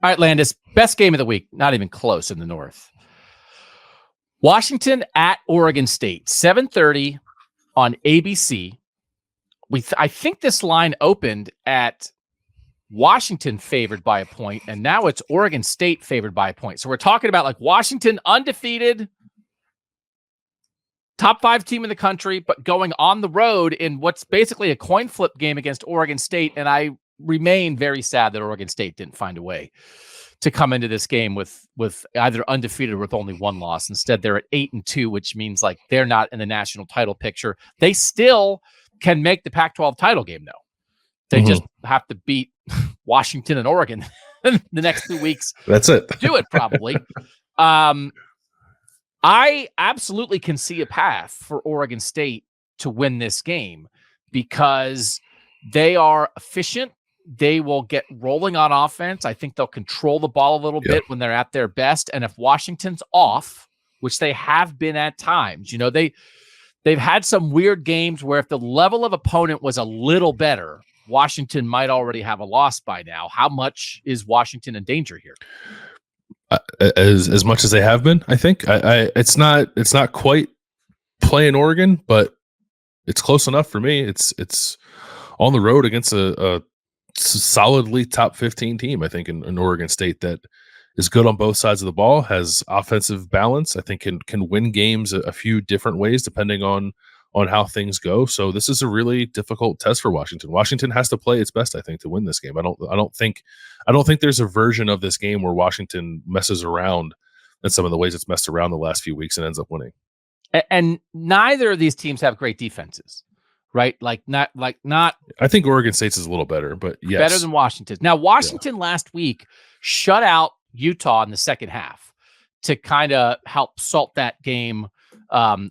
All right, Landis, best game of the week, not even close in the North. Washington at Oregon State, 7:30 on ABC. I think this line opened at Washington favored by a point, and now it's Oregon State favored by a point. So we're talking about like Washington undefeated, top 5 team in the country, but going on the road in what's basically a coin flip game against Oregon State. And I remain very sad that Oregon State didn't find a way to come into this game with either undefeated or with only one loss. Instead, they're at 8-2, which means like they're not in the national title picture. They still can make the Pac-12 title game, though. They just have to beat Washington and Oregon the next 2 weeks. That's it. Do it, probably. I absolutely can see a path for Oregon State to win this game because they are efficient. They will get rolling on offense. I think they'll control the ball a little bit when they're at their best. And if Washington's off, which they have been at times, they've had some weird games where if the level of opponent was a little better, Washington might already have a loss by now. How much is Washington in danger here? As much as they have been, I think. It's not quite playing Oregon, but it's close enough for me. It's on the road against a solidly top 15 team, I think, in Oregon State that is good on both sides of the ball, has offensive balance, I think can win games a few different ways depending on how things go. So this is a really difficult test for Washington. Washington has to play its best, I think, to win this game. I don't think there's a version of this game where Washington messes around in some of the ways it's messed around the last few weeks and ends up winning. And neither of these teams have great defenses. Right? Not. I think Oregon State's is a little better, but yes. Better than Washington's. Now, Washington last week shut out Utah in the second half to kind of help salt that game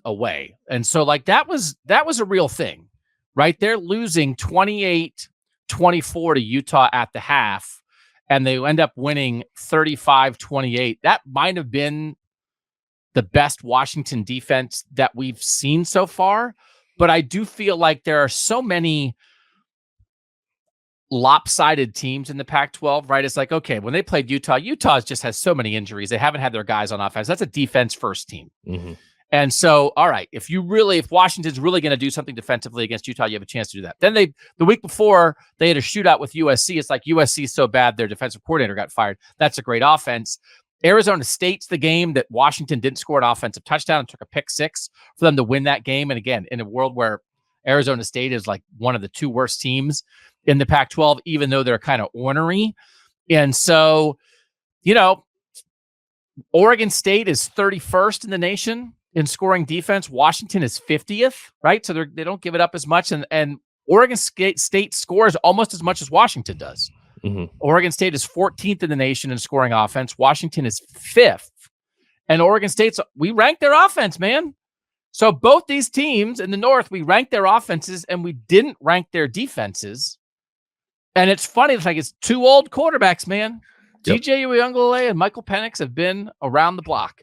away. And so that was a real thing, right? They're losing 28-24 to Utah at the half, and they end up winning 35-28. That might have been the best Washington defense that we've seen so far. But I do feel like there are so many lopsided teams in the Pac-12, right? It's like, okay, when they played Utah just has so many injuries. They haven't had their guys on offense. That's a defense first team. And so, all right, if Washington's really going to do something defensively against Utah, you have a chance to do that. Then the week before they had a shootout with USC. It's like USC is so bad, their defensive coordinator got fired. That's a great offense. Arizona State's the game that Washington didn't score an offensive touchdown and took a pick 6 for them to win that game. And again, in a world where Arizona State is like one of the 2 worst teams in the Pac-12, even though they're kind of ornery. And so, Oregon State is 31st in the nation in scoring defense. Washington is 50th, right? So they don't give it up as much. And Oregon State scores almost as much as Washington does. Oregon State is 14th in the nation in scoring offense. Washington is 5th. And Oregon we rank their offense, man. So both these teams in the North, we ranked their offenses and we didn't rank their defenses. And it's funny. It's like it's 2 old quarterbacks, man. DJ Uiagalelei and Michael Penix have been around the block.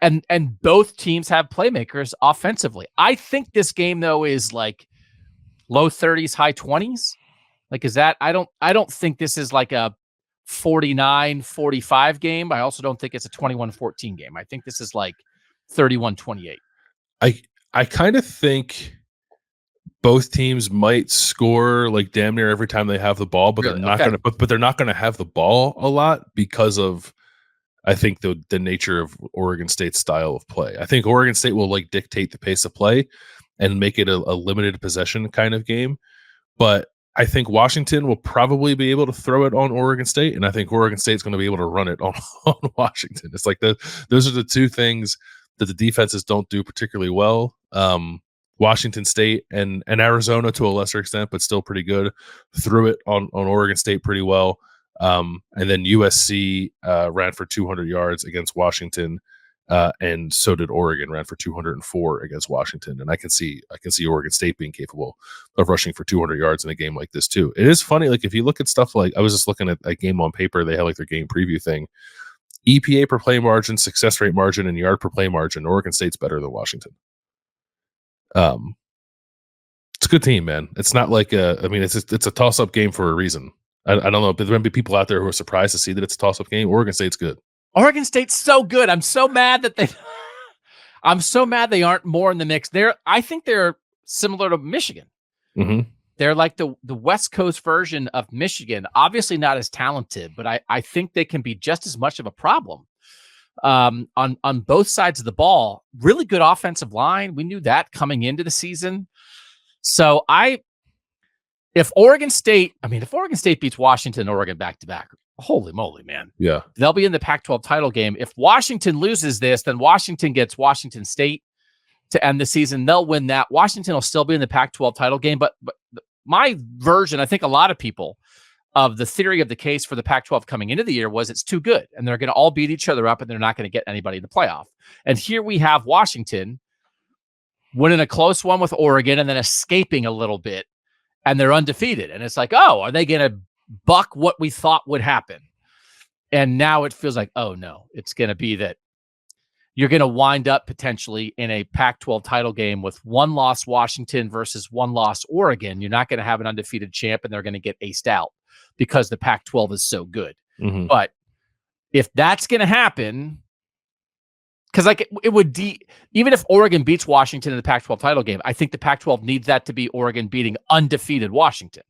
And both teams have playmakers offensively. I think this game, though, is like low 30s, high 20s. Like, is that, I don't think this is like a 49-45 game. I also don't think it's a 21-14 game. I think this is like 31-28. I kind of think both teams might score like damn near every time they have the ball, but they're not going to, but they're not going to have the ball a lot because of, I think the nature of Oregon State's style of play. I think Oregon State will like dictate the pace of play and make it a limited possession kind of game. But I think Washington will probably be able to throw it on Oregon State, and I think Oregon State's going to be able to run it on Washington. It's like those are the 2 things that the defenses don't do particularly well. Washington State and Arizona to a lesser extent, but still pretty good, threw it on Oregon State pretty well. And then USC ran for 200 yards against Washington. And so did Oregon, ran for 204 against Washington. And I can see Oregon State being capable of rushing for 200 yards in a game like this too. It is funny, like if you look at stuff like, I was just looking at a game on paper, they had like their game preview thing. EPA per play margin, success rate margin, and yard per play margin, Oregon State's better than Washington. It's a good team, man. It's not like it's a toss-up game for a reason. I don't know, but there might be people out there who are surprised to see that it's a toss-up game. Oregon State's good. Oregon State's so good. I'm so mad that I'm so mad they aren't more in the mix. I think they're similar to Michigan. Mm-hmm. They're like the West Coast version of Michigan. Obviously not as talented, but I think they can be just as much of a problem on both sides of the ball. Really good offensive line. We knew that coming into the season. So if Oregon State beats Washington and Oregon back-to-back, holy moly, man. Yeah. They'll be in the Pac-12 title game. If Washington loses this, then Washington gets Washington State to end the season. They'll win that. Washington will still be in the Pac-12 title game. But my version, I think a lot of people, of the theory of the case for the Pac-12 coming into the year was it's too good. And they're going to all beat each other up and they're not going to get anybody in the playoff. And here we have Washington winning a close one with Oregon and then escaping a little bit. And they're undefeated. And it's like, oh, are they going to buck what we thought would happen? And now it feels like, oh, no, it's going to be that you're going to wind up potentially in a Pac-12 title game with one-loss Washington versus one-loss Oregon. You're not going to have an undefeated champ, and they're going to get aced out because the Pac-12 is so good. Mm-hmm. But if that's going to happen, because like it would even if Oregon beats Washington in the Pac-12 title game, I think the Pac-12 needs that to be Oregon beating undefeated Washington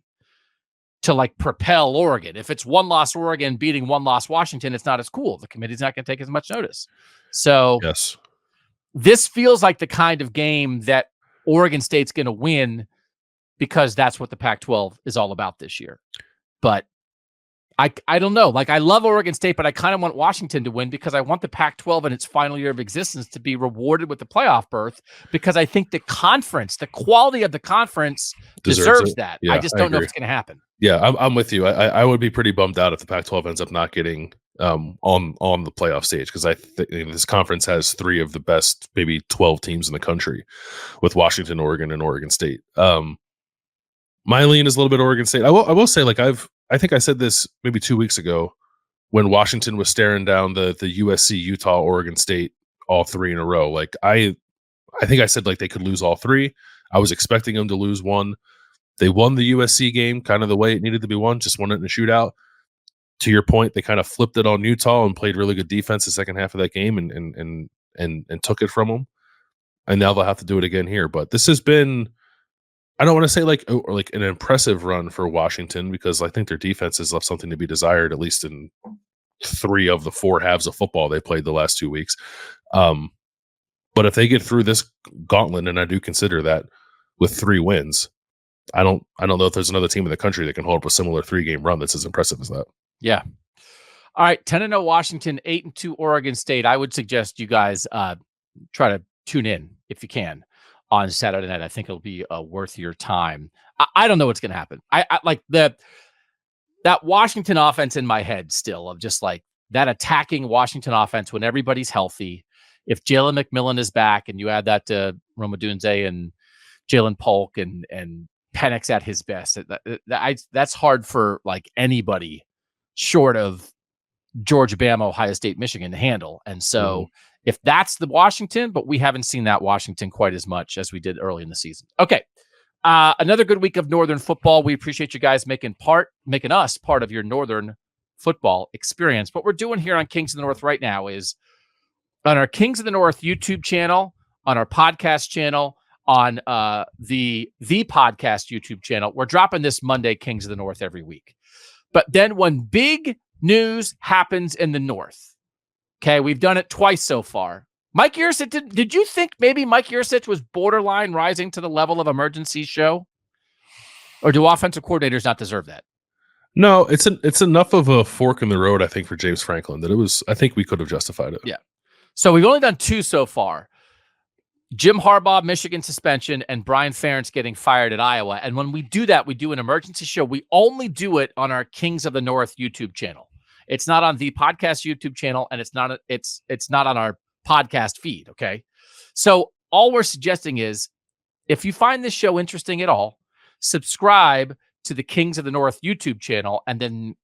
to like propel Oregon. If it's one-loss Oregon beating one-loss Washington, it's not as cool. The committee's not going to take as much notice. So yes, this feels like the kind of game that Oregon State's going to win because that's what the Pac-12 is all about this year. But I don't know. Like, I love Oregon State, but I kind of want Washington to win because I want the Pac-12 in its final year of existence to be rewarded with the playoff berth because I think the quality of the conference deserves that. Yeah, I just don't know if it's going to happen. Yeah, I'm with you. I would be pretty bummed out if the Pac-12 ends up not getting on the playoff stage because I think this conference has 3 of the best, maybe 12 teams in the country with Washington, Oregon, and Oregon State. My lean is a little bit Oregon State. I will say, like, I think I said this maybe 2 weeks ago when Washington was staring down the USC, Utah, Oregon State, all 3 in a row. Like, I think I said like they could lose all 3. I was expecting them to lose one. They won the USC game kind of the way it needed to be won, just won it in a shootout. To your point, they kind of flipped it on Utah and played really good defense the second half of that game and took it from them. And now they'll have to do it again here. But this has been, I don't want to say like an impressive run for Washington because I think their defense has left something to be desired, at least in 3 of the 4 halves of football they played the last 2 weeks. But if they get through this gauntlet, and I do consider that with 3 wins, I don't know if there's another team in the country that can hold up a similar 3-game run that's as impressive as that. Yeah. All right. 10-0 Washington, 8-2 Oregon State. I would suggest you guys try to tune in if you can on Saturday night. I think it'll be worth your time. I don't know what's going to happen. I like that Washington offense in my head still of just like that attacking Washington offense when everybody's healthy. If Jalen McMillan is back and you add that to Rome Oduzne and Jalen Polk and Penix at his best, that's hard for like anybody short of Georgia, Bama, Ohio State, Michigan to handle. And so if that's the Washington, but we haven't seen that Washington quite as much as we did early in the season. Okay. Another good week of Northern football. We appreciate you guys making us part of your Northern football experience. What we're doing here on Kings of the North right now is on our Kings of the North YouTube channel, on our podcast channel, on the podcast YouTube channel. We're dropping this Monday Kings of the North every week. But then when big news happens in the North, okay, we've done it twice so far. Mike Yurcich, did you think maybe Mike Yurcich was borderline rising to the level of emergency show? Or do offensive coordinators not deserve that? No, it's enough of a fork in the road, I think, for James Franklin that I think we could have justified it. Yeah. So we've only done 2 so far. Jim Harbaugh, Michigan suspension, and Brian Ferentz getting fired at Iowa. And when we do that, we do an emergency show. We only do it on our Kings of the North YouTube channel. It's not on the podcast YouTube channel, and it's not on our podcast feed. Okay. So all we're suggesting is if you find this show interesting at all, subscribe to the Kings of the North YouTube channel, and then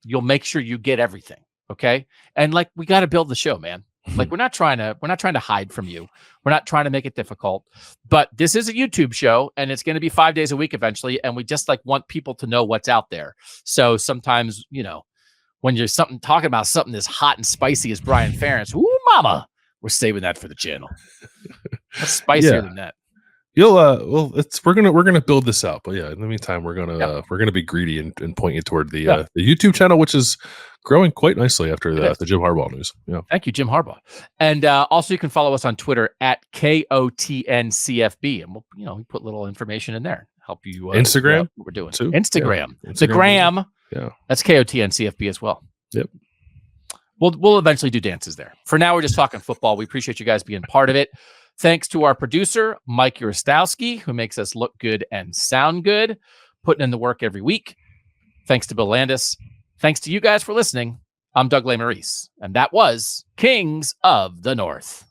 you'll make sure you get everything. Okay. And like, we got to build the show, man. Like we're not trying to hide from you. We're not trying to make it difficult. But this is a YouTube show, and it's going to be 5 days a week eventually. And we just like want people to know what's out there. So sometimes, when you're talking about something as hot and spicy as Brian Ferentz, ooh, mama, we're saving that for the channel. What's spicier than that? We're gonna build this out, but yeah, in the meantime, we're gonna be greedy and point you toward the YouTube channel, which is growing quite nicely after the Jim Harbaugh news. Yeah, thank you, Jim Harbaugh, and also you can follow us on Twitter at KOTNCFB, and we put little information in there, help you Instagram. What we're doing too. Instagram, yeah. the gram, yeah, that's KOTNCFB as well. Yep. We'll eventually do dances there. For now, we're just talking football. We appreciate you guys being part of it. Thanks to our producer, Mike Urostowski, who makes us look good and sound good, putting in the work every week. Thanks to Bill Landis. Thanks to you guys for listening. I'm Doug Lesmerises, and that was Kings of the North.